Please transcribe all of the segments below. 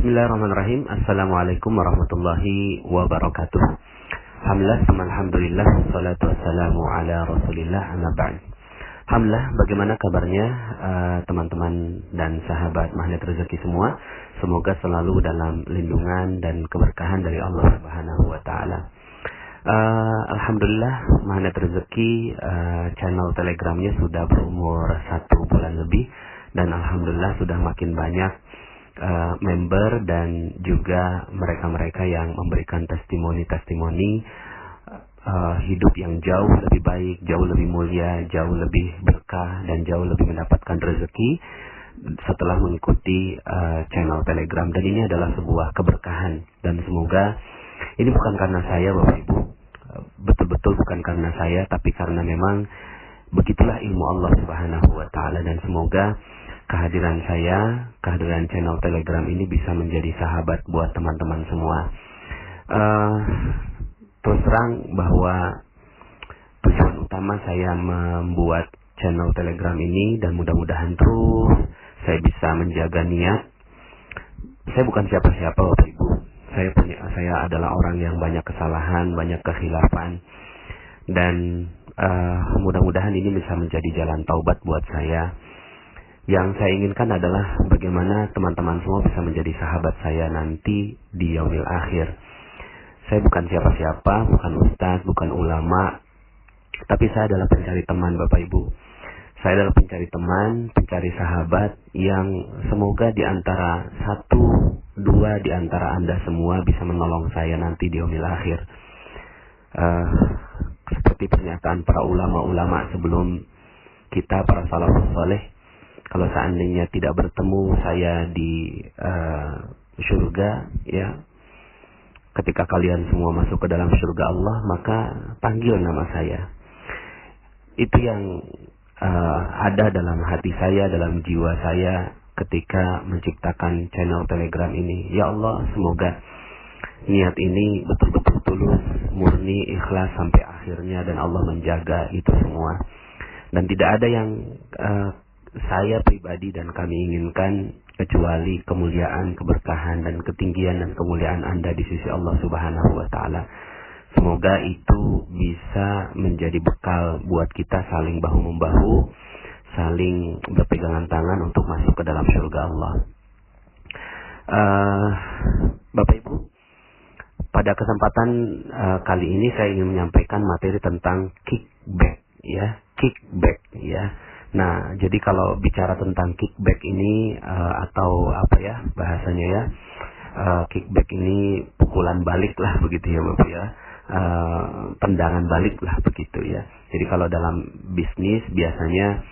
Bismillahirrahmanirrahim. Assalamualaikum warahmatullahi wabarakatuh. Alhamdulillah, salatu wassalamu ala rasulillah, amma ba'd. Alhamdulillah, bagaimana kabarnya teman-teman dan sahabat Magnet Rezeki semua? Semoga selalu dalam lindungan dan keberkahan dari Allah Subhanahu wa taala. Alhamdulillah, Magnet Rezeki channel Telegramnya sudah berumur 1 bulan lebih, dan alhamdulillah sudah makin banyak member dan juga mereka-mereka yang memberikan testimoni-testimoni hidup yang jauh lebih baik, jauh lebih mulia, jauh lebih berkah, dan jauh lebih mendapatkan rezeki setelah mengikuti channel Telegram. Dan ini adalah sebuah keberkahan, dan semoga ini bukan karena saya, Bapak Ibu, betul-betul bukan karena saya, tapi karena memang begitulah ilmu Allah Subhanahu wa taala. Dan semoga kehadiran saya, kehadiran channel Telegram ini bisa menjadi sahabat buat teman-teman semua. Terus terang bahwa tujuan utama saya membuat channel Telegram ini, dan mudah-mudahan terus saya bisa menjaga niat. Saya bukan siapa-siapa, Bapak Ibu. Saya adalah orang yang banyak kesalahan, banyak kekhilafan, dan mudah-mudahan ini bisa menjadi jalan taubat buat saya. Yang saya inginkan adalah bagaimana teman-teman semua bisa menjadi sahabat saya nanti di yaumil akhir. Saya bukan siapa-siapa, bukan ustaz, bukan ulama, tapi saya adalah pencari teman, Bapak Ibu. Saya adalah pencari teman, pencari sahabat yang semoga di antara 1-2 di antara Anda semua bisa menolong saya nanti di yaumil akhir. Seperti pernyataan para ulama-ulama sebelum kita, para salafus saleh, kalau seandainya tidak bertemu saya di surga, ya, ketika kalian semua masuk ke dalam surga Allah, maka panggil nama saya. Itu yang ada dalam hati saya, dalam jiwa saya ketika menciptakan channel Telegram ini. Ya Allah, semoga niat ini betul-betul tulus, murni, ikhlas sampai akhirnya, dan Allah menjaga itu semua. Dan tidak ada yang saya pribadi dan kami inginkan kecuali kemuliaan, keberkahan, dan ketinggian dan kemuliaan Anda di sisi Allah Subhanahu wa taala. Semoga itu bisa menjadi bekal buat kita saling bahu-membahu, saling berpegangan tangan untuk masuk ke dalam surga Allah. Bapak Ibu, pada kesempatan kali ini saya ingin menyampaikan materi tentang kickback, ya, kickback, ya. Nah, jadi kalau bicara tentang kickback ini atau apa ya bahasanya ya, kickback ini pukulan balik lah begitu ya Bapak ya, tendangan balik lah begitu ya. Jadi kalau dalam bisnis biasanya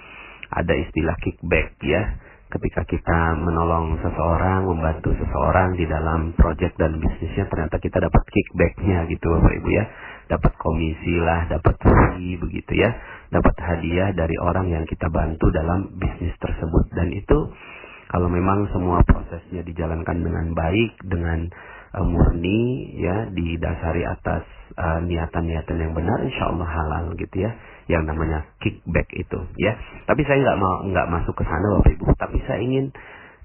ada istilah kickback ya, ketika kita menolong seseorang, membantu seseorang di dalam project dan bisnisnya, ternyata kita dapat kickbacknya gitu Bapak Ibu ya, dapat komisi lah, dapat fee begitu ya, dapat hadiah dari orang yang kita bantu dalam bisnis tersebut. Dan itu kalau memang semua prosesnya dijalankan dengan baik, dengan murni ya, didasari atas niatan-niatan yang benar, insya Allah halal gitu ya, yang namanya kickback itu ya. Tapi saya nggak masuk ke sana Bapak Ibu, tapi saya ingin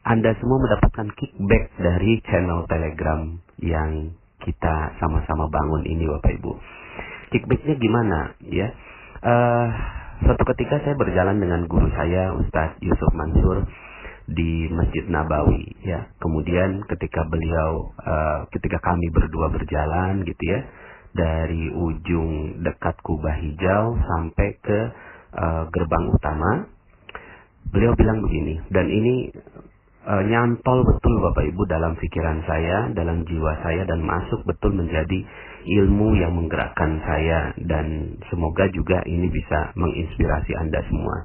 Anda semua mendapatkan kickback dari channel Telegram yang kita sama-sama bangun ini Bapak Ibu. Kickbacknya gimana ya? Suatu ketika saya berjalan dengan guru saya Ustaz Yusuf Mansur di Masjid Nabawi ya. Kemudian ketika kami berdua berjalan gitu ya, dari ujung dekat Kubah Hijau sampai ke gerbang utama, beliau bilang begini, dan ini nyantol betul Bapak Ibu dalam pikiran saya, dalam jiwa saya, dan masuk betul menjadi ilmu yang menggerakkan saya, dan semoga juga ini bisa menginspirasi Anda semua.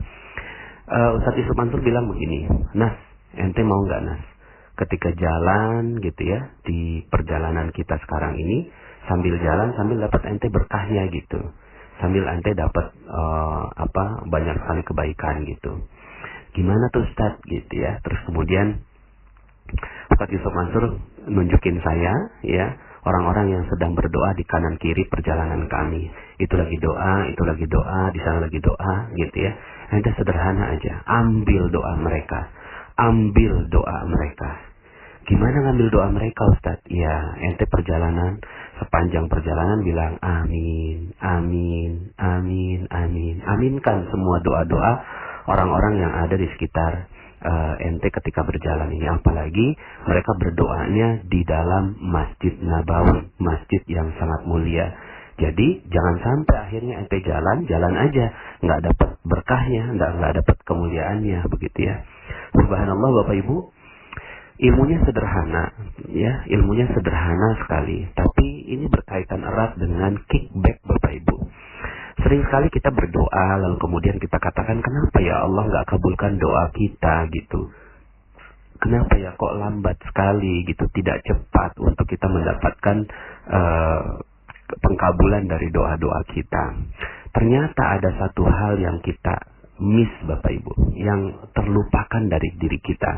Ustaz Yusuf Mansur bilang begini, Nas, ente mau nggak Nas, ketika jalan gitu ya, di perjalanan kita sekarang ini, sambil jalan sambil dapat ente berkahnya gitu, sambil ente dapat banyak sekali kebaikan gitu. Gimana tuh Ustaz gitu ya. Terus kemudian Ustaz Yusuf Mansur nunjukin saya ya, orang-orang yang sedang berdoa di kanan kiri perjalanan kami. Itu lagi doa, itu lagi doa, di sana lagi doa gitu ya. Ente sederhana aja, ambil doa mereka, ambil doa mereka. Gimana ngambil doa mereka Ustadz? Ya, ente perjalanan, sepanjang perjalanan bilang amin, amin, amin, amin. Aminkan semua doa-doa orang-orang yang ada di sekitar ente ketika berjalan ini. Apalagi mereka berdoanya di dalam Masjid Nabawi, masjid yang sangat mulia. Jadi jangan sampai akhirnya ente jalan aja, nggak dapat berkahnya, nggak dapat kemuliaannya, begitu ya. Subhanallah Bapak Ibu, ilmunya sederhana, ya, ilmunya sederhana sekali. Tapi ini berkaitan erat dengan kickback Bapak Ibu. Sering sekali kita berdoa, lalu kemudian kita katakan, kenapa ya Allah nggak kabulkan doa kita gitu? Kenapa ya kok lambat sekali gitu, tidak cepat untuk kita mendapatkan pengkabulan dari doa-doa kita. Ternyata ada satu hal yang kita miss Bapak Ibu, yang terlupakan dari diri kita.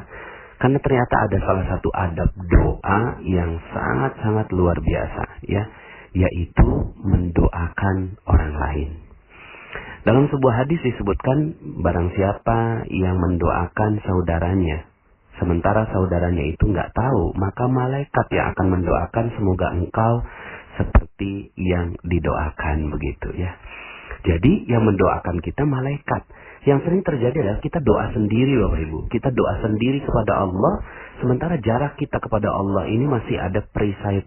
Karena ternyata ada salah satu adab doa yang sangat-sangat luar biasa, ya, yaitu mendoakan orang lain. Dalam sebuah hadis disebutkan, barang siapa yang mendoakan saudaranya, sementara saudaranya itu nggak tahu, maka malaikat yang akan mendoakan semoga engkau seperti yang didoakan, begitu ya. Jadi yang mendoakan kita malaikat. Yang sering terjadi adalah kita doa sendiri Bapak Ibu. Kita doa sendiri kepada Allah, sementara jarak kita kepada Allah ini masih ada perisai,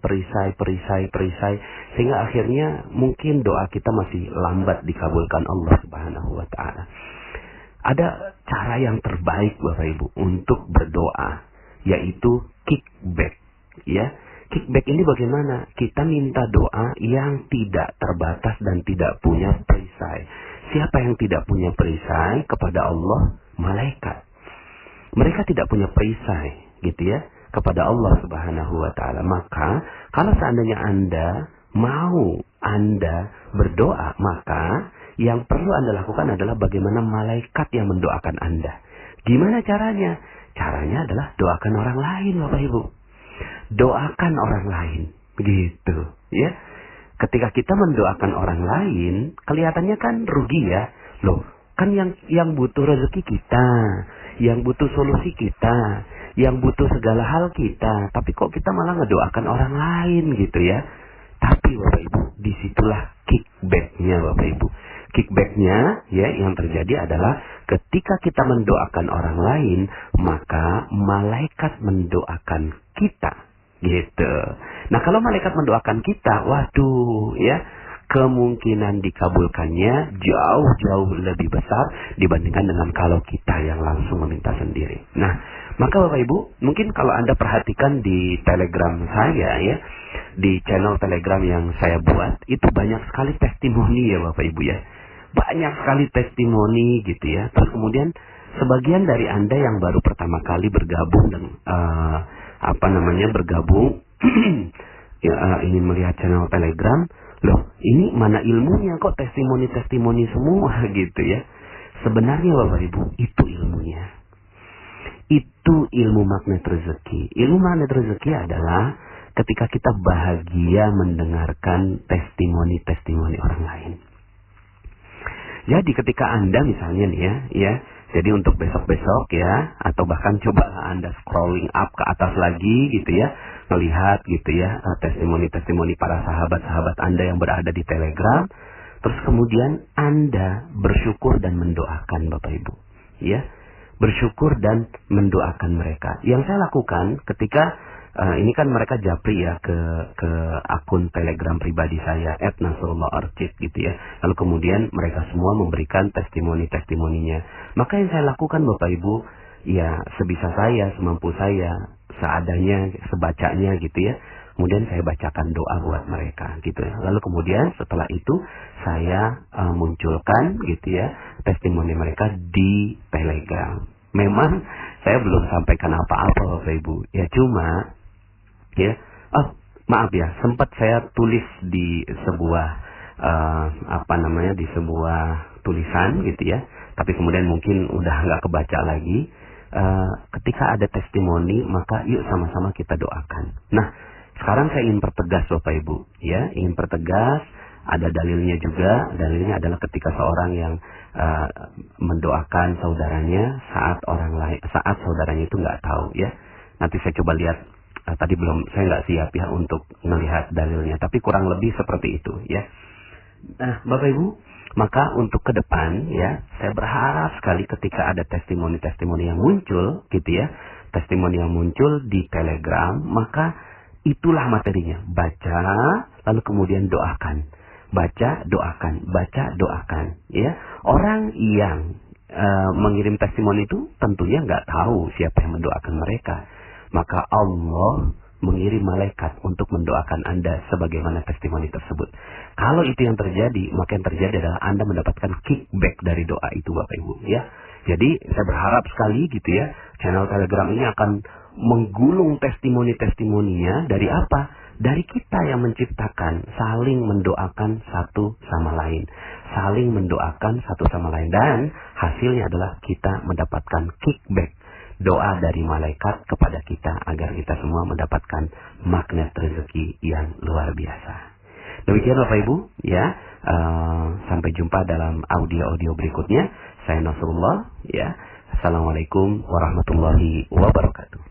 sehingga akhirnya mungkin doa kita masih lambat dikabulkan Allah Subhanahu wa Ta'ala. Ada cara yang terbaik Bapak Ibu untuk berdoa, yaitu kickback, ya. Kickback ini bagaimana? Kita minta doa yang tidak terbatas dan tidak punya perisai. Siapa yang tidak punya perisai kepada Allah? Malaikat. Mereka tidak punya perisai, gitu ya, kepada Allah Subhanahu wa Ta'ala. Maka kalau seandainya Anda mau berdoa, maka yang perlu Anda lakukan adalah bagaimana malaikat yang mendoakan Anda. Gimana caranya? Caranya adalah doakan orang lain Bapak Ibu. Doakan orang lain, begitu ya. Ketika kita mendoakan orang lain, kelihatannya kan rugi ya. Loh, kan yang butuh rezeki kita, yang butuh solusi kita, yang butuh segala hal kita, tapi kok kita malah ngedoakan orang lain gitu ya. Tapi Bapak Ibu, disitulah kickbacknya Bapak Ibu. Kickbacknya ya yang terjadi adalah ketika kita mendoakan orang lain, maka malaikat mendoakan kita. Gitu. Nah kalau malaikat mendoakan kita, waduh ya, kemungkinan dikabulkannya jauh lebih besar dibandingkan dengan kalau kita yang langsung meminta sendiri. Nah maka Bapak Ibu, mungkin kalau Anda perhatikan di Telegram saya ya, di channel Telegram yang saya buat, itu banyak sekali testimoni ya Bapak Ibu ya. Banyak sekali testimoni gitu ya. Terus kemudian sebagian dari Anda yang baru pertama kali bergabung dan bergabung ya, ingin melihat channel Telegram, loh ini mana ilmunya kok testimoni semua gitu ya. Sebenarnya Bapak Ibu, itu ilmunya. Itu ilmu magnet rezeki. Ilmu magnet rezeki adalah ketika kita bahagia mendengarkan testimoni orang lain. Jadi ketika Anda misalnya nih ya, jadi untuk besok-besok ya, atau bahkan coba Anda scrolling up ke atas lagi gitu ya, melihat gitu ya, testimoni-testimoni para sahabat-sahabat Anda yang berada di Telegram, terus kemudian Anda bersyukur dan mendoakan Bapak Ibu, ya, bersyukur dan mendoakan mereka. Yang saya lakukan ketika ini kan mereka japri ya ke akun Telegram pribadi saya @nasrullah_archid gitu ya. Lalu kemudian mereka semua memberikan testimoninya. Maka yang saya lakukan Bapak Ibu, ya sebisa saya, semampu saya, seadanya, sebacanya gitu ya. Kemudian saya bacakan doa buat mereka gitu ya. Lalu kemudian setelah itu saya munculkan gitu ya testimoni mereka di Telegram. Memang saya belum sampaikan apa-apa Bapak Ibu. Ya cuma ya, maaf ya, sempat saya tulis di sebuah di sebuah tulisan gitu ya. Tapi kemudian mungkin udah nggak kebaca lagi. Ketika ada testimoni, maka yuk sama-sama kita doakan. Nah, sekarang saya ingin pertegas Bapak Ibu, ya, ingin pertegas. Ada dalilnya juga. Dalilnya adalah ketika seorang yang mendoakan saudaranya saat saudaranya itu nggak tahu, ya. Nanti saya coba lihat. Tadi saya nggak siap ya untuk melihat dalilnya, tapi kurang lebih seperti itu ya. Nah, Bapak Ibu, maka untuk ke depan ya, saya berharap sekali ketika ada testimoni-testimoni yang muncul gitu ya, testimoni yang muncul di Telegram, maka itulah materinya. Baca, lalu kemudian doakan. Baca, doakan. Baca, doakan. Ya, orang yang mengirim testimoni itu tentunya nggak tahu siapa yang mendoakan mereka. Maka Allah mengirim malaikat untuk mendoakan Anda sebagaimana testimoni tersebut. Kalau itu yang terjadi, maka yang terjadi adalah Anda mendapatkan kickback dari doa itu, Bapak Ibu ya. Jadi saya berharap sekali gitu ya, channel Telegram ini akan menggulung testimoni-testimoninya dari apa? Dari kita yang menciptakan, saling mendoakan satu sama lain. Saling mendoakan satu sama lain. Dan hasilnya adalah kita mendapatkan kickback. Doa dari malaikat kepada kita agar kita semua mendapatkan magnet rezeki yang luar biasa. Demikian Bapak Ibu ya. Sampai jumpa dalam audio-audio berikutnya. Saya Nasrullah ya. Assalamualaikum warahmatullahi wabarakatuh.